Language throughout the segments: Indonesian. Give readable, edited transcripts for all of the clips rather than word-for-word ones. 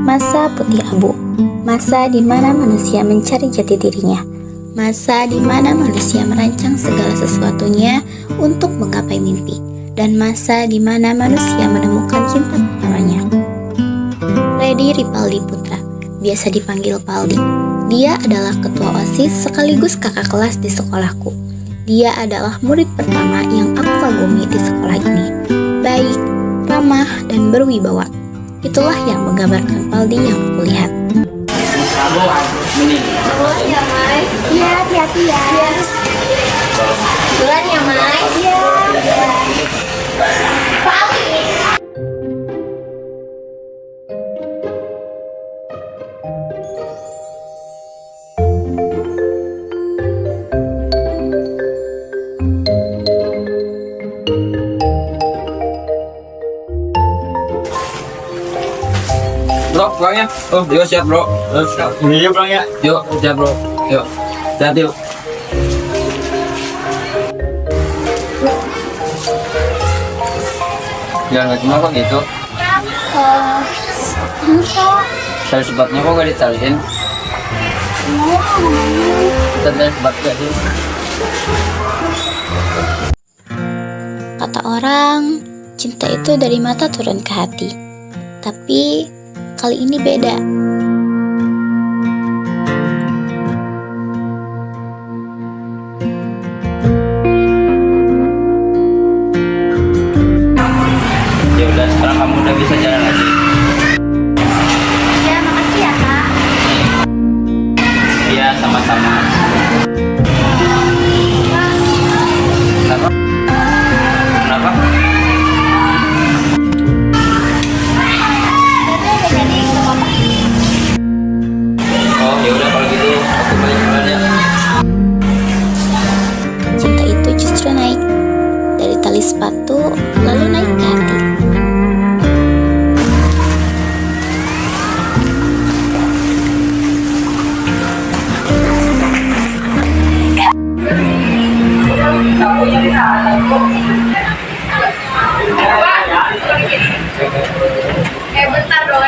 Masa putih abu, masa di mana manusia mencari jati dirinya, masa di mana manusia merancang segala sesuatunya untuk menggapai mimpi, dan masa di mana manusia menemukan cinta pertamanya. Reddy Ripaldi Putra, biasa dipanggil Paldi. Dia adalah ketua OSIS sekaligus kakak kelas di sekolahku. Dia adalah murid pertama yang aku kagumi di sekolah ini. Baik, ramah, dan berwibawa. Itulah yang menggambarkan Paldi yang aku lihat. Ya, Mai. Iya, hati-hati ya. Duluan ya, Mai. Iya. Bro, pulangnya. Oh, yuk siap bro. Ini yuk pulangnya. Yuk, siap bro. Yuk, siap yuk. Jangan nggak cuma kok gitu. Tali sepatnya kok nggak ditaliin? Kita tali sepat gak sih? Kata orang, cinta itu dari mata turun ke hati. Tapi kali ini beda. Ya udah, sekarang kamu udah bisa jalan lagi. Ya, makasih ya, Kak. Iya, sama-sama. Kenapa? Kenapa? Jadi, nggak apa-apa. Oh, ya udah kalau gitu aku balik duluan ya. Cinta itu justru naik dari tali sepatu lalu naik ke hati. Bentar dong.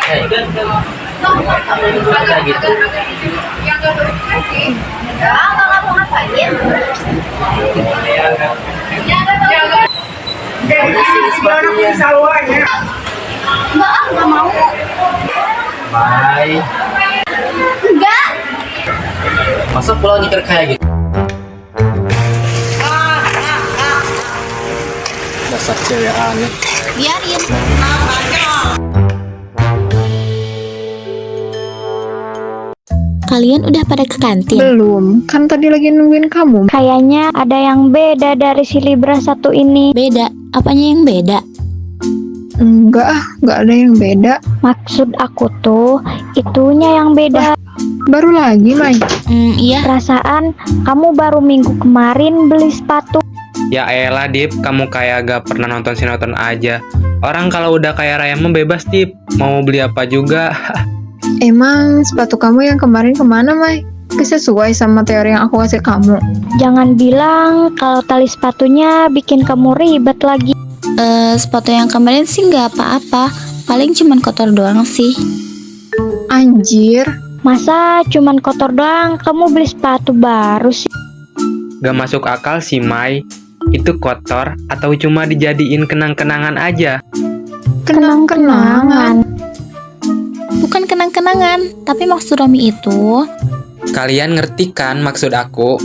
Kayak gitu. Yang gak berguna sih. Enggak mau ngapain. Enggak mau. Bye. Enggak. Masa pulau nyetir kayak gitu? Dasar cewek aneh. Biarin. Kalian udah pada ke kantin? Belum, kan tadi lagi nungguin kamu. Kayaknya ada yang beda dari si Libra satu ini. Beda? Apanya yang beda? Enggak ada yang beda. Maksud aku tuh, itunya yang beda. Baru lagi, Mai. Iya. Perasaan kamu baru minggu kemarin beli sepatu. Ya elah Dip, kamu kayak gak pernah nonton sinetron aja. Orang kalau udah kayak Raya mah bebas Dip, mau beli apa juga. Emang sepatu kamu yang kemarin kemana, Mai? Sesuai sama teori yang aku kasih kamu. Jangan bilang kalau tali sepatunya bikin kamu ribet lagi. Sepatu yang kemarin sih nggak apa-apa. Paling cuman kotor doang sih. Anjir. Masa cuman kotor doang kamu beli sepatu baru sih? Gak masuk akal sih Mai. Itu kotor atau cuma dijadiin kenang-kenangan aja? Kenang-kenangan. Bukan kenang-kenangan, tapi maksud Romi itu Kalian ngerti kan maksud aku?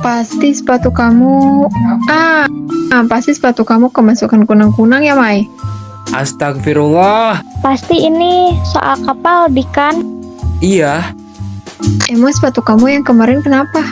Pasti sepatu kamu... pasti sepatu kamu kemasukan kunang-kunang ya, Mai? Astagfirullah. Pasti ini soal kapal di kan? Iya. Emang sepatu kamu yang kemarin kenapa?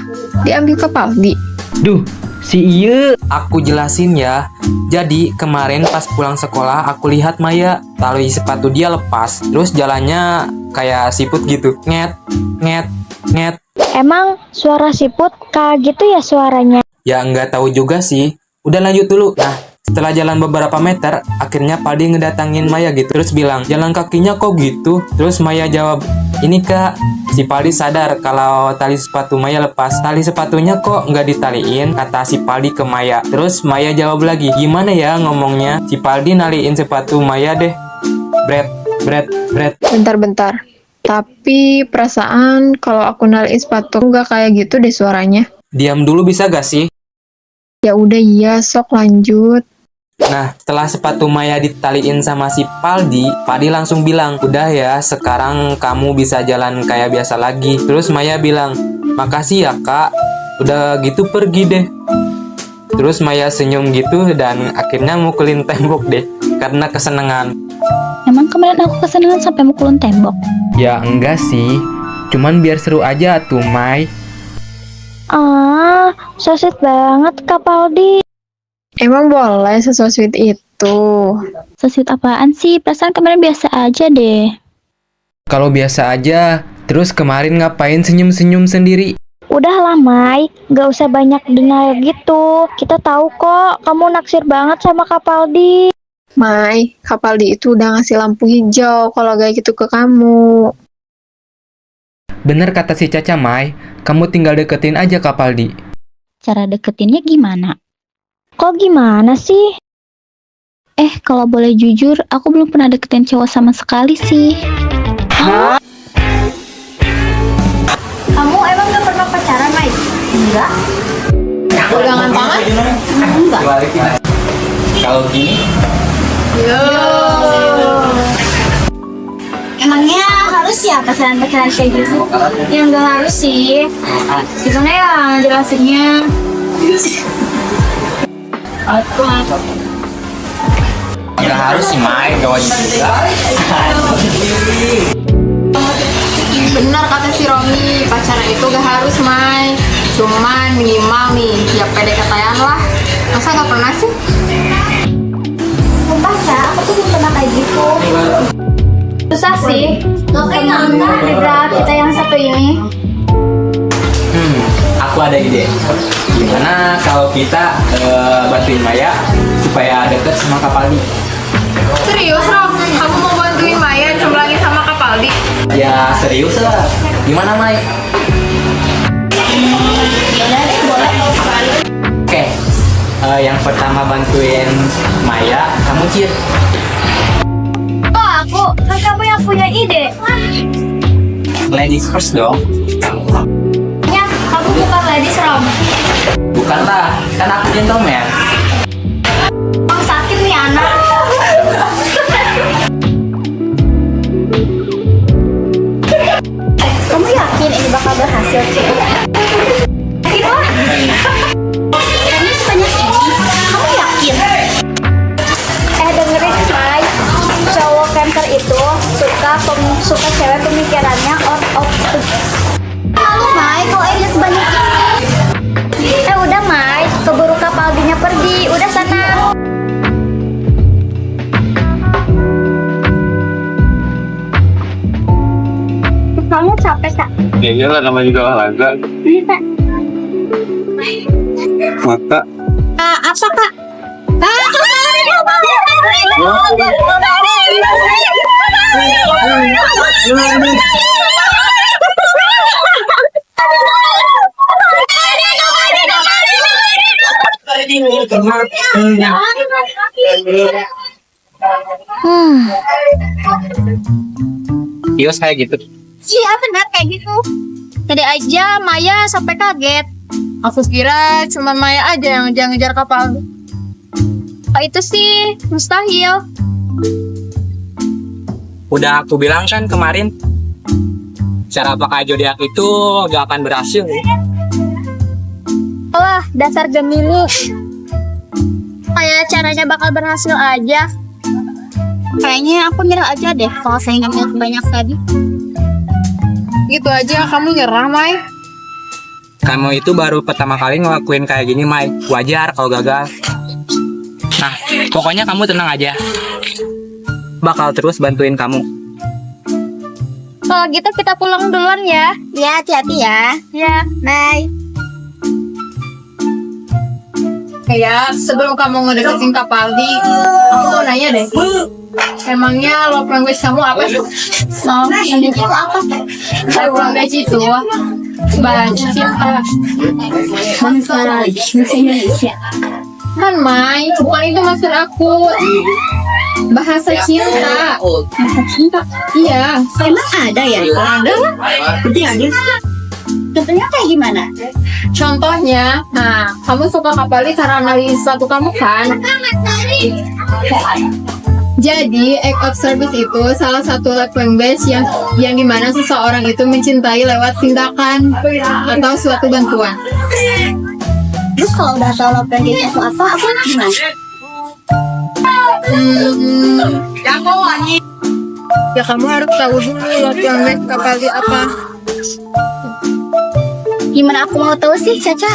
Diambil ke Paldi? Duh, si Iye. Aku jelasin ya. Jadi kemarin pas pulang sekolah aku lihat Maya tali sepatu dia lepas. Terus jalannya kayak siput gitu. Nget, nget, nget. Emang suara siput kayak gitu ya suaranya? Ya nggak tahu juga sih. Udah lanjut dulu. Nah, setelah jalan beberapa meter, akhirnya Paldi ngedatangin Maya gitu. Terus bilang, jalan kakinya kok gitu? Terus Maya jawab, ini kak. Si Paldi sadar kalau tali sepatu Maya lepas. Tali sepatunya kok nggak ditaliin, kata si Paldi ke Maya. Terus Maya jawab lagi, gimana ya ngomongnya? Si Paldi naliin sepatu Maya deh. bret, bret, bret. Bentar-bentar. Tapi perasaan kalau aku naliin sepatu nggak kayak gitu deh suaranya. Diam dulu bisa gak sih? Ya udah iya, sok lanjut. Nah, setelah sepatu Maya ditaliin sama si Paldi langsung bilang, udah ya, sekarang kamu bisa jalan kayak biasa lagi. Terus Maya bilang, makasih ya kak, udah gitu pergi deh. Terus Maya senyum gitu dan akhirnya mukulin tembok deh, karena kesenangan. Emang kemarin aku kesenangan sampai mukulin tembok? Ya enggak sih, cuman biar seru aja tuh Mai. Ah, so sweet banget Kak Paldi. Emang boleh sesweet itu? So sweet apaan sih? Perasaan kemarin biasa aja deh. Kalau biasa aja, terus kemarin ngapain senyum-senyum sendiri? Udahlah Mai, gak usah banyak denial gitu. Kita tahu kok kamu naksir banget sama Kak Paldi. Mai, Kapaldi itu udah ngasih lampu hijau kalau kayak gitu ke kamu. Bener kata si Caca Mai, kamu tinggal deketin aja Kak Paldi. Cara deketinnya gimana? Kok gimana sih? Kalau boleh jujur, aku belum pernah deketin cowok sama sekali sih. Kamu emang gak pernah pacaran, Mai? Enggak. Pegangan tangan? Enggak. Kalau gini, Emangnya harus ya pacaran-pacaran kayak gitu? Ya nggak harus sih. Gimana ya jelasinnya? nggak harus sih Mai, gak wajib juga. Benar kata si Romi, pacaran itu gak harus, Mai. Cuman minimal nih, ya PDKT-an lah. Masa gak pernah sih? Sumpah ya, aku tuh belum pernah kayak gitu. Susah sih. Teman kerja kita yang satu ini. Aku ada ide. Gimana kalau kita bantuin Maya supaya deket sama Kak Paldi? Serius, Rom? Kamu mau bantuin Maya cemplangin sama Kak Paldi? Ya serius lah. Gimana Mai? Oke, yang pertama bantuin Maya, kamu Cid. Oh, aku. Kan kamu yang punya ide. Ladies first dong. Ya, kamu bukan ladies, Rom. Bukan lah, kan aku gentleman. Kamu sakit nih, anak. Kamu yakin ini bakal berhasil, Cik? Gimana? Kayaknya sebanyak ini. Kamu yakin? Dengerin, Mai. Cowok cancer itu suka cewek pemikirannya out of the... Mai, kok aja sebanyak ini? Udah, Mai. Keburu Kak Paldinya pergi. Udah sana. Kamu capek, Kak? Ya iyalah, namanya juga olahraga. Bisa. Maka Apa, Kak? Yos kayak gitu. Iya, benar kayak gitu. Tadi aja Maya sampai kaget. Aku kira cuma Maya aja yang ngejar-ngejar kapal. Itu sih mustahil. Udah aku bilang kan kemarin, cara pakai zodiak itu gak akan berhasil. Wah, dasar Gemini. Kayak caranya bakal berhasil aja. Kayaknya aku nyerah aja deh kalau saingannya sebanyak tadi. Gitu aja kamu nyerah, Mai. Kamu itu baru pertama kali ngelakuin kayak gini, Mai. Wajar kalau gagal. Nah, pokoknya kamu tenang aja. Bakal terus bantuin kamu. Kalau gitu kita pulang duluan ya. Ya, hati-hati ya. Ya. Bye. Ya, sebelum kamu ngedeketin Kak Paldi, aku mau nanya deh. Emangnya love language kamu apa sih? Love language itu apa? Love language itu bahasa cinta. Bahasa Indonesia. Bukan, Mai. Bukan itu maksud aku. Bahasa cinta. Bahasa cinta. Iya. Emang ada ya? Ada lah. Berarti ada sih. Contohnya kayak gimana? Contohnya, nah, kamu suka Kapali karena analis suatu kamu kan? Jadi, act of service itu salah satu love language yang dimana seseorang itu mencintai lewat tindakan atau suatu bantuan. Terus kalau udah tahu love language itu apa, aku gimana? Ya kamu harus tahu dulu love language Kapali apa. Gimana aku mau tahu sih, Caca?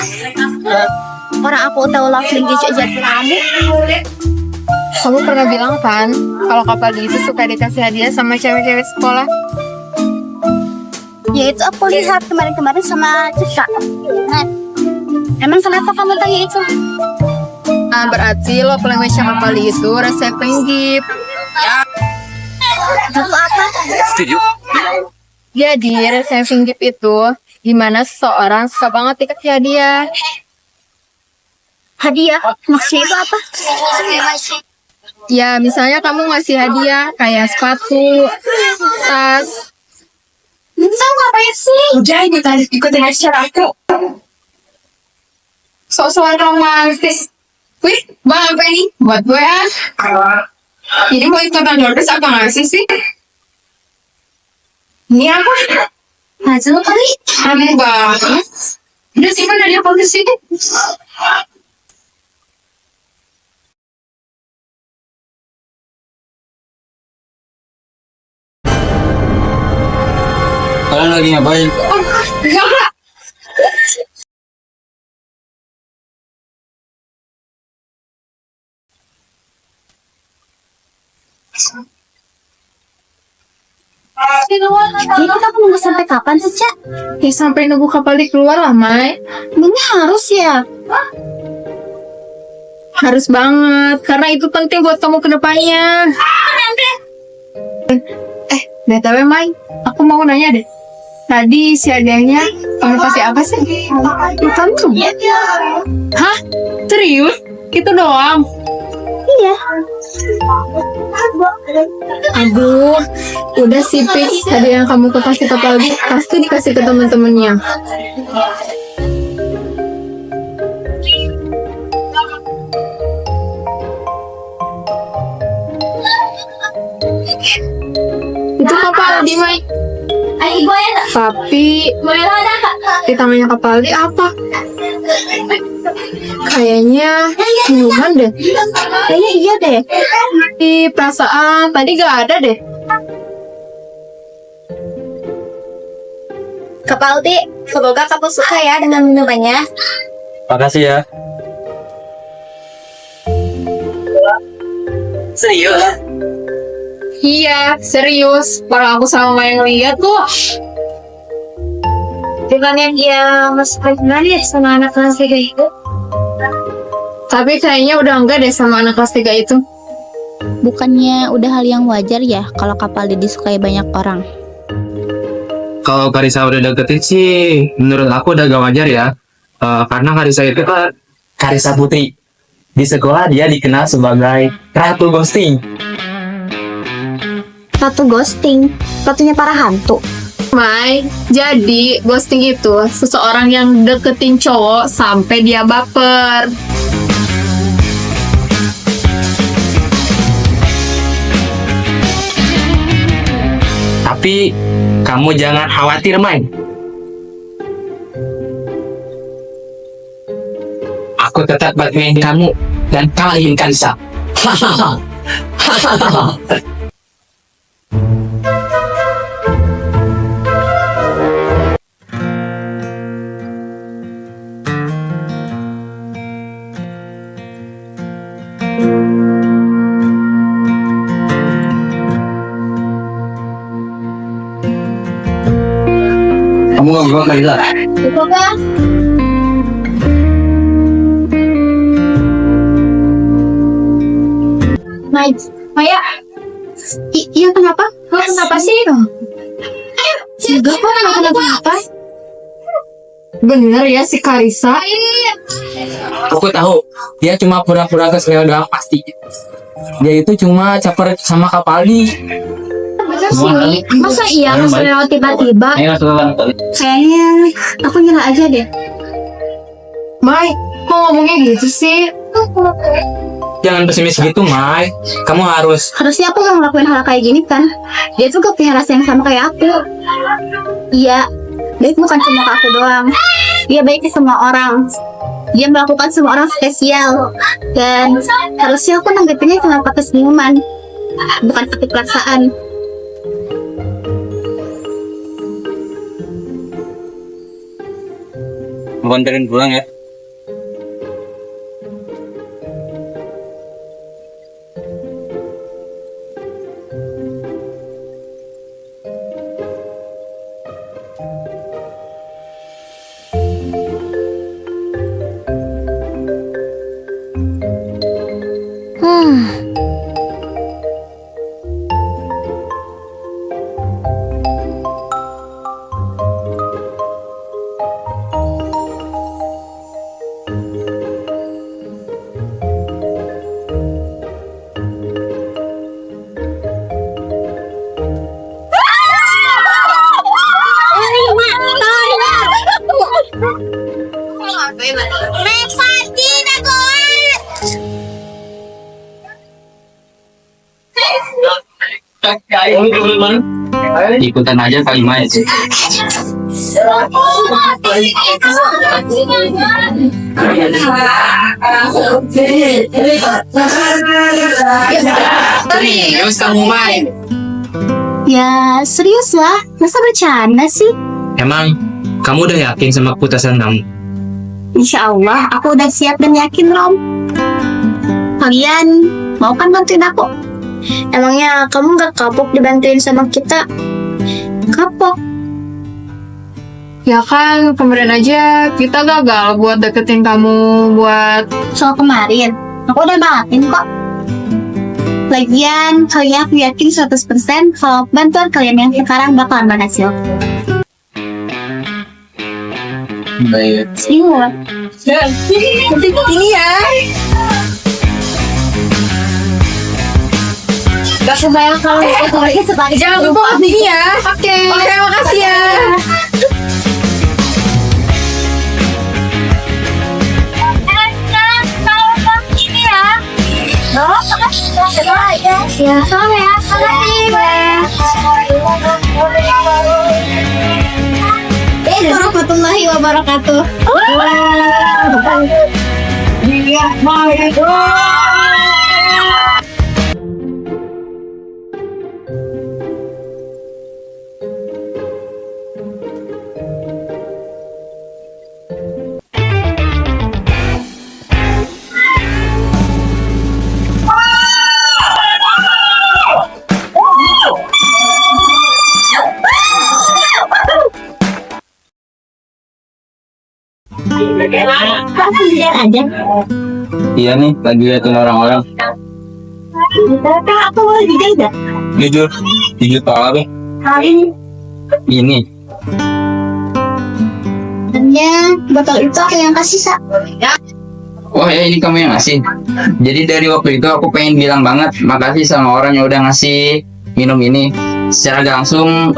Orang aku tahu love language aja kamu. Kamu pernah bilang kan, kalau Kapali itu suka dikasih hadiah sama cewek-cewek sekolah. Ya itu aku lihat kemarin-kemarin sama Caca. Nah, emang kenapa kamu tanya itu? Nah, berarti love language Kapali itu receiving gift. Itu apa? Setuju. Jadi, receiving gift itu dimana seseorang suka banget dikasih hadiah. Hadiah? Maksudnya itu apa? Ya, misalnya kamu ngasih hadiah kayak sepatu, tas. Minta ngapain sih? Udah, ikutin aja aku. Sok-sokan romantis. Wih, bang apa ini? Buat gue ah. Ini mau ikutan doordash apa ngasih sih? Ini apa? Hazel kali? Aneh banget. Udah simpan dari aku ke sini. Kalian lagi ngapain? Enggak. Ini kita nunggu sampai kapan sih, Cak? Ya sampai nunggu Kapali keluar lah, Mai. Ini harus ya? Harus banget, karena itu penting buat kamu ke depannya. BTW, Mai, aku mau nanya deh. Tadi si hadiahnya kamu kasih apa sih? Bukan tuh. Hah? Serius? Itu doang? Iya. Aduh, udah sih fix hadiah yang kamu kasih ke Kapali pasti dikasih ke teman-temannya. Itu Kapali, Mai. Tapi di tangannya Kapali apa? Kayaknya minuman deh. Kayaknya iya deh. Di perasaan tadi gak ada deh. Kapaldi, semoga kamu suka ya dengan minumannya. Makasih ya. Serius? Iya, serius. Kalau aku sama yang lihat tuh. Bukan yang dia masuk kelas ya sama anak kelas 3 itu. Tapi kayaknya udah enggak deh sama anak kelas 3 itu. Bukannya udah hal yang wajar ya kalau Kapali disukai banyak orang? Kalau Karisa udah deketin sih, menurut aku udah gak wajar ya. Karena Karisa itu kan Karisa Putri. Di sekolah dia dikenal sebagai Ratu Ghosting. Ratu ghosting, ratunya para hantu. Mai, jadi ghosting itu seseorang yang deketin cowok sampai dia baper. Tapi kamu jangan khawatir, Mai. Aku tetap bantuin kamu dan kalahin Karisa. Hahaha. Hahaha. Kamu nggak buka Karisa? Buka. Maya, iya kenapa? Kenapa sih? Enggak kok, kenapa? Bener ya si Karisa. Aku tahu, dia cuma pura-pura keselio doang pasti. Dia itu cuma caper sama Kapali. Bener sih. Masa iya keselio tiba-tiba? Kayaknya aku nyerah aja deh. Mai, kok ngomongnya gitu sih? Jangan pesimis gitu, Mai. Kamu harus Harusnya aku gak ngelakuin hal kayak gini kan. Dia juga punya rasa yang sama kayak aku. Iya, baik bukan cuma ke aku doang. Dia baik ke semua orang. Dia melakukan semua orang spesial. Dan harusnya aku nanggepinnya cuma pakai senyuman, bukan pakai perasaan. mau anterin pulang ya. Ikutan aja kali Mai. Terus kamu Mai. Ya serius lah, masa bercanda sih? Emang kamu udah yakin sama keputusan kamu? Insya Allah, aku udah siap dan yakin, Rom. Kalian mau kan bantuin aku? Emangnya kamu gak kapok dibantuin sama kita? Kapok. Ya kan, kemarin aja kita gagal buat deketin kamu buat... Soal kemarin, aku udah maafin kok. Lagian, kalian aku yakin 100% kalau bantuan kalian yang sekarang bakalan berhasil. Baik. Iya. Ini ya. Gak kebayang kalau lagi sebagai Jangan lupa ini ya. Oke, terima kasih ya. Ya, sama ya. Warahmatullahi wabarakatuh. Aja. Iya nih, lagi liatin orang-orang. Aku mau juga. Jujur, jujur soal apa? Kali Ini. ini botol itu aku yang kasih Sa. Wah ya ini kamu yang ngasih. Jadi dari waktu itu aku pengen bilang banget makasih sama orang yang udah ngasih minum ini. Secara gak langsung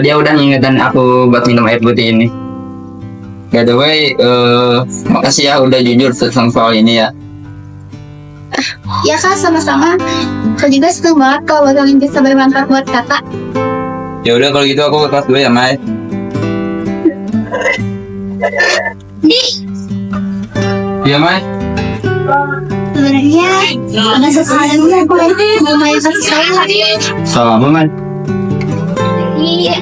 dia udah ngingetin aku buat minum air putih ini. By the way, makasih ya udah jujur tentang soal ini ya. Ya Kak, sama-sama. Aku juga seneng banget kalau botol ini bisa bermanfaat buat kakak. Ya udah kalau gitu aku ke kelas dulu ya, Mai. Iya, Mai. Sebenarnya ada sesuatu yang aku mau main kasih sayang. Salam, Mai. Iya.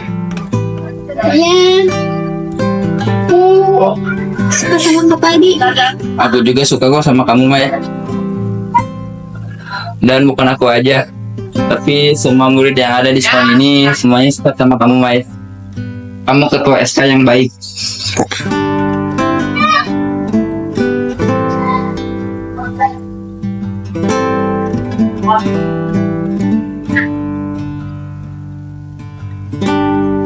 Ya. Suka sama Kak Padi. Aku juga suka kok sama kamu, Mai. Dan bukan aku aja, tapi semua murid yang ada di sekolah ini semuanya suka sama kamu, Mai. Kamu ketua SK yang baik.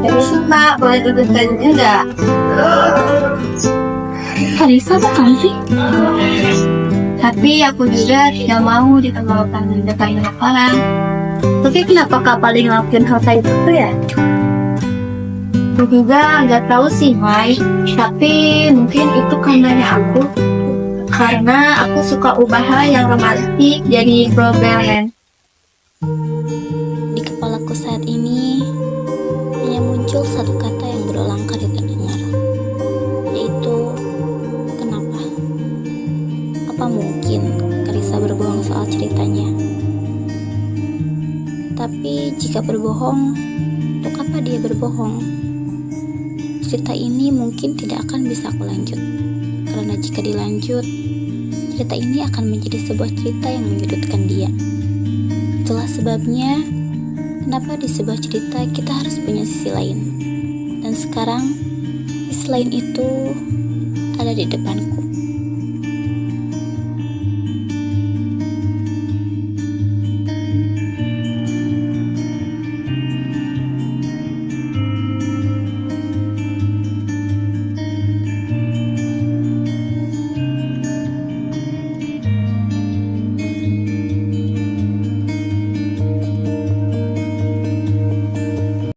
Dari Kak, boleh dudukkan juga. Kalisa bukan sih? Tapi aku juga tidak mau dikenalkan dekat banyak orang. Tapi kenapa Kak paling ngelakuin hal kayak gitu ya? Aku juga nggak tahu sih, Mai. Tapi mungkin itu karena aku. Karena aku suka ubah hal yang romantis jadi problem. Di kepalaku saat ini hanya muncul satu kata yang berulang kali terdengar, yaitu kenapa? Apa mungkin Karissa berbohong soal ceritanya? Tapi jika berbohong, untuk apa dia berbohong? Cerita ini mungkin tidak akan bisa aku lanjut, karena jika dilanjut, cerita ini akan menjadi sebuah cerita yang menyudutkan dia. Itulah sebabnya kenapa di sebuah cerita kita harus punya sisi lain. Dan sekarang sisi lain itu ada di depanku.